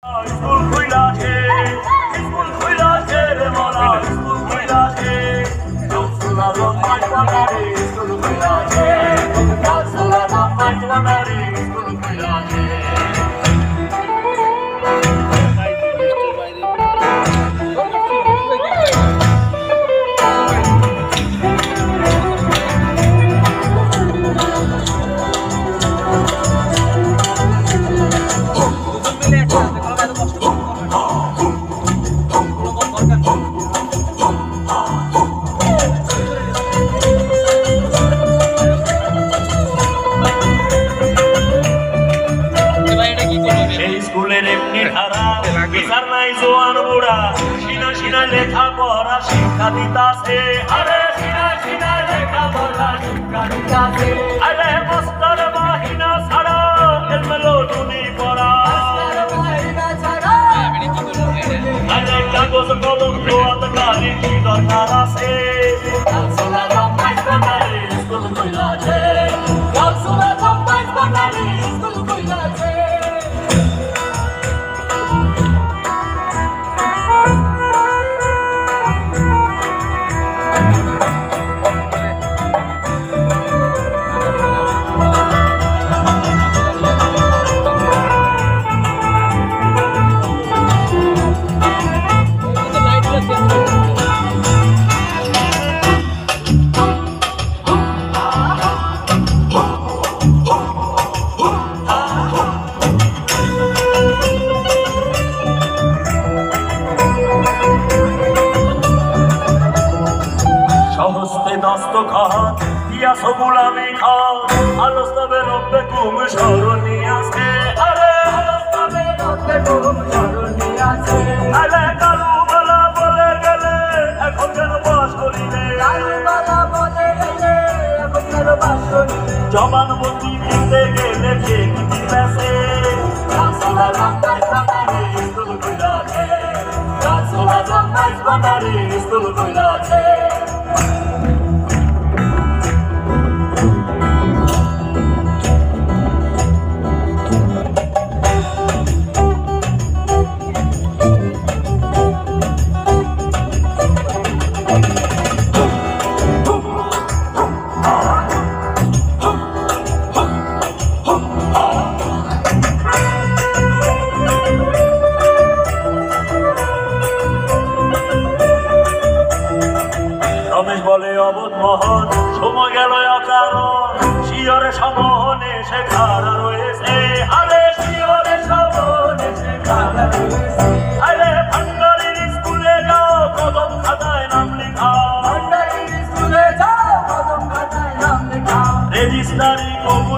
school কইলাছে school কইলাছে রে মোরা school কইলাছে জোসলা রমাইতা রে স্কুল কইলাছে জোসলা রমাইতা রে স্কুল কইলাছে লেখাপড়া শিক্ষা দিতাছে আরে সিনা সিনা লেখাপড়া শিক্ষা দিতাছে আরে মাস্টার বাহিনা ছাড়া এলমেলো টুনি পড়া আরে কাগজ কলম দোয়াত গাড়ি কি দরকার আছে কালসোলা রমাইস বানারি স্কুল কইলাছে কালসোলা রমাইস বানারি স্কুল কইলাছে গোলামি খাও আলোস্তবে রব্বে কুম স্মরণী আছে আরে আলোস্তবে রব্বে কুম স্মরণী আছে আরে কালু বালা বলে গেলে এখন যেন বাস করিলে কালু বালা বলে গেলে এখন যেন বাস করিলে জবানবন্দি দিতে গেলে কে কি দিতেছে কালসোলা রমাইস বানারি স্কুল কইলাছে কালসোলা রমাইস বানারি স্কুল কইলাছে বলে অবোধ মহৎ সময় গেল অকারণ শিয়রে সমহনে সে খাড়া রয়েছে আরে শিয়রে সমহনে সে খাড়া রয়েছে আরে ভান্ডারির স্কুলে যাও কদম খাতায় নাম লেখাও ভান্ডারির স্কুলে যাও কদম খাতায় নাম লেখাও রেজিস্ট্রারি কবুল